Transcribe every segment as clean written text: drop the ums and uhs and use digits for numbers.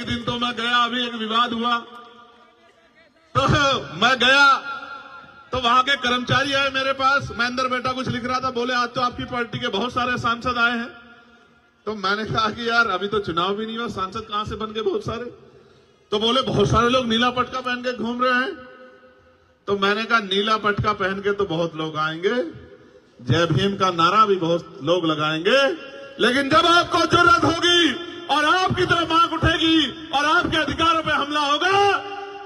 दिन तो मैं गया, अभी एक विवाद हुआ तो मैं गया तो वहां के कर्मचारी आए मेरे पास, मैं अंदर बैठा कुछ लिख रहा था, बोले आज तो आपकी पार्टी के बहुत सारे सांसद आए हैं। तो मैंने कहा कि यार अभी तो चुनाव भी नहीं हुआ, सांसद कहां से बन गए बहुत सारे। तो बोले बहुत सारे लोग नीला पटका पहन के घूम रहे हैं। तो मैंने कहा नीला पटका पहन के तो बहुत लोग आएंगे, जय भीम का नारा भी बहुत लोग लगाएंगे, लेकिन जब आपको जरूरत होगी और आपकी तरफ आंख उठेगी और आपके अधिकारों पे हमला होगा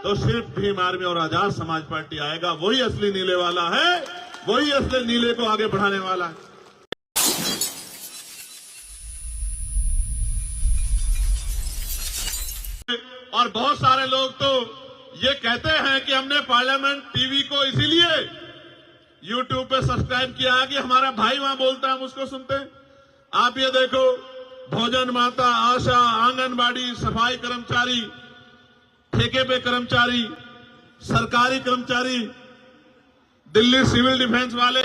तो सिर्फ भीम आर्मी और आजाद समाज पार्टी आएगा। वही असली नीले वाला है, वही असली नीले को आगे बढ़ाने वाला है। और बहुत सारे लोग तो ये कहते हैं कि हमने पार्लियामेंट टीवी को इसीलिए यूट्यूब पे सब्सक्राइब किया है कि हमारा भाई वहां बोलता है हम उसको सुनते हैं। आप ये देखो, भोजन माता, आशा, आंगनबाड़ी, सफाई कर्मचारी, ठेके पे कर्मचारी, सरकारी कर्मचारी, दिल्ली सिविल डिफेंस वाले,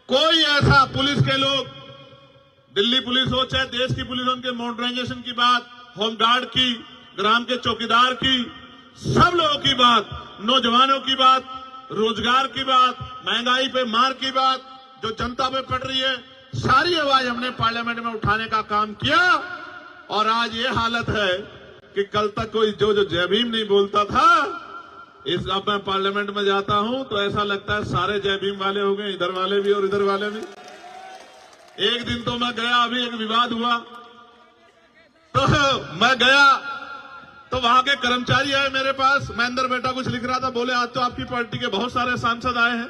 कोई ऐसा पुलिस के लोग, दिल्ली पुलिस हो चाहे देश की पुलिस हो, उनके मॉडर्नाइजेशन की बात, होमगार्ड की, ग्राम के चौकीदार की, सब लोगों की बात, नौजवानों की बात, रोजगार की बात, महंगाई पे मार की बात, जो जनता पे पड़ रही है, सारी आवाज हमने पार्लियामेंट में उठाने का काम किया। और आज ये हालत है कि कल तक कोई जो जय भीम नहीं बोलता था, अब मैं पार्लियामेंट में जाता हूं तो ऐसा लगता है सारे जय भीम वाले हो गए, इधर वाले भी और इधर वाले भी। एक दिन तो मैं गया, अभी एक विवाद हुआ तो मैं गया तो वहां के कर्मचारी आए मेरे पास, मैं अंदर बैठा कुछ लिख रहा था, बोले आज तो आपकी पार्टी के बहुत सारे सांसद आए हैं।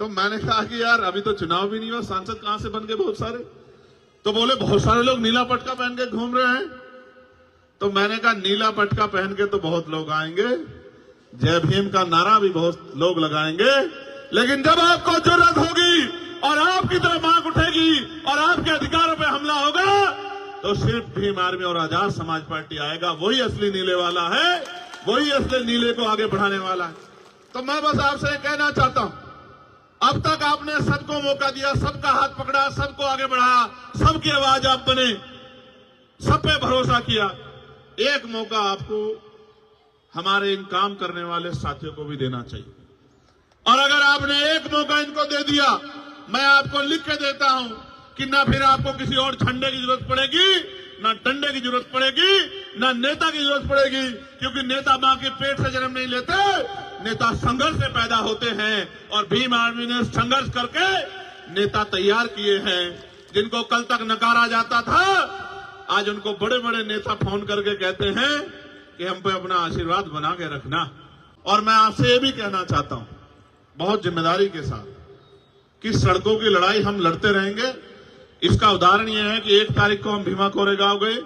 तो मैंने कहा कि यार अभी तो चुनाव भी नहीं हुआ, सांसद कहां से बन गए बहुत सारे। तो बोले बहुत सारे लोग नीला पटका पहन के घूम रहे हैं। तो मैंने कहा नीला पटका पहन के तो बहुत लोग आएंगे, जय भीम का नारा भी बहुत लोग लगाएंगे, लेकिन जब आपको जरूरत होगी और आपकी तरफ आंख उठेगी और आपके अधिकारों पे हमला होगा तो सिर्फ भीम आर्मी और आजाद समाज पार्टी आएगा। वही असली नीले वाला है, वही असली नीले को आगे बढ़ाने वाला है। तो मैं बस आपसे कहना चाहता हूं, अब तक आपने सबको मौका दिया, सबका हाथ पकड़ा, सबको आगे बढ़ाया, सबकी आवाज आप बने, सब पे भरोसा किया। एक मौका आपको हमारे इन काम करने वाले साथियों को भी देना चाहिए। और अगर आपने एक मौका इनको दे दिया, मैं आपको लिख के देता हूं कि ना फिर आपको किसी और झंडे की जरूरत पड़ेगी, ना डंडे की जरूरत पड़ेगी, ना नेता की जरूरत पड़ेगी, क्योंकि नेता मां के पेट से जन्म नहीं लेते, नेता संघर्ष से पैदा होते हैं। और भीम आर्मी ने संघर्ष करके नेता तैयार किए हैं, जिनको कल तक नकारा जाता था, आज उनको बड़े बड़े नेता फोन करके कहते हैं कि हम पे अपना आशीर्वाद बना के रखना। और मैं आपसे ये भी कहना चाहता हूं बहुत जिम्मेदारी के साथ कि सड़कों की लड़ाई हम लड़ते रहेंगे। इसका उदाहरण यह है कि 1 तारीख को हम भीमा कोरेगांव गए,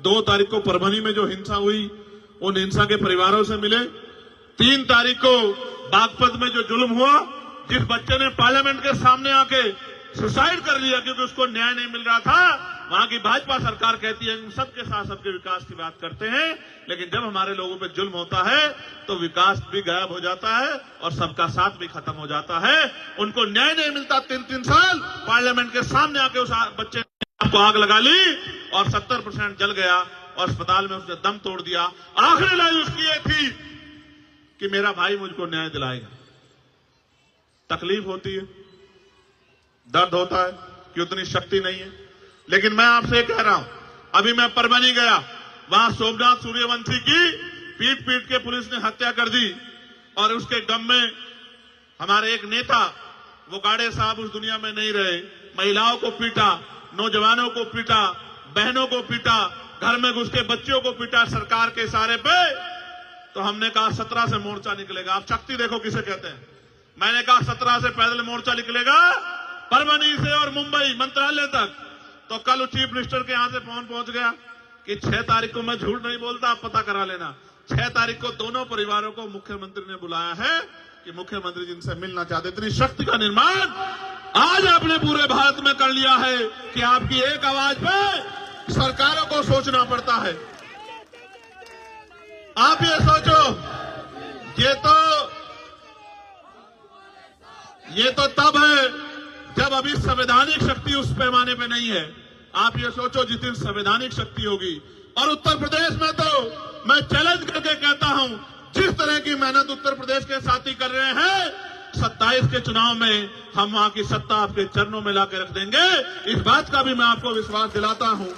2 तारीख को परभनी में जो हिंसा हुई उन हिंसा के परिवारों से मिले, 3 तारीख को बागपत में जो जुल्म हुआ, जिस बच्चे ने पार्लियामेंट के सामने आके सुसाइड कर लिया क्योंकि उसको न्याय नहीं मिल रहा था, वहां की भाजपा सरकार कहती है हम सबके साथ सबके विकास की बात करते हैं, लेकिन जब हमारे लोगों पे जुल्म होता है तो विकास भी गायब हो जाता है और सबका साथ भी खत्म हो जाता है। उनको न्याय नहीं मिलता, 3-3 साल पार्लियामेंट के सामने आके उस बच्चे ने को आग लगा ली और 70% जल गया और अस्पताल में उसने दम तोड़ दिया। आखिरी लाइन उसकी ये थी कि मेरा भाई मुझको न्याय दिलाएगा। तकलीफ होती है, दर्द होता है कि उतनी शक्ति नहीं है, लेकिन मैं आपसे कह रहा हूं, अभी मैं परभनी गया, वहां सोमनाथ सूर्यवंशी की पीट पीट के पुलिस ने हत्या कर दी और उसके गम में हमारे एक नेता, वो गाड़े साहब उस दुनिया में नहीं रहे, महिलाओं को पीटा, नौजवानों को पीटा, बहनों को पीटा, घर में घुस के बच्चों को पीटा सरकार के इशारे पे। तो हमने कहा 17 से मोर्चा निकलेगा। आप शक्ति देखो किसे कहते हैं। मैंने कहा 17 से पैदल मोर्चा निकलेगा परभनी से और मुंबई मंत्रालय तक। तो कल चीफ मिनिस्टर के यहां से फोन पहुंच गया कि 6 तारीख को, मैं झूठ नहीं बोलता, आप पता करा लेना, 6 तारीख को दोनों परिवारों को मुख्यमंत्री ने बुलाया है कि मुख्यमंत्री जिनसे मिलना चाहते। इतनी शक्ति का निर्माण आज आपने पूरे भारत में कर लिया है कि आपकी एक आवाज पे सरकारों को सोचना पड़ता है। आप ये सोचो, ये तो तब है जब अभी संवैधानिक शक्ति उस पैमाने पे नहीं है। आप ये सोचो जिस दिन संवैधानिक शक्ति होगी, और उत्तर प्रदेश में तो मैं चैलेंज करके कहता हूं, जिस तरह की मेहनत उत्तर प्रदेश के साथी कर रहे हैं, 27 के चुनाव में हम वहां की सत्ता आपके चरणों में लाकर रख देंगे। इस बात का भी मैं आपको विश्वास दिलाता हूं।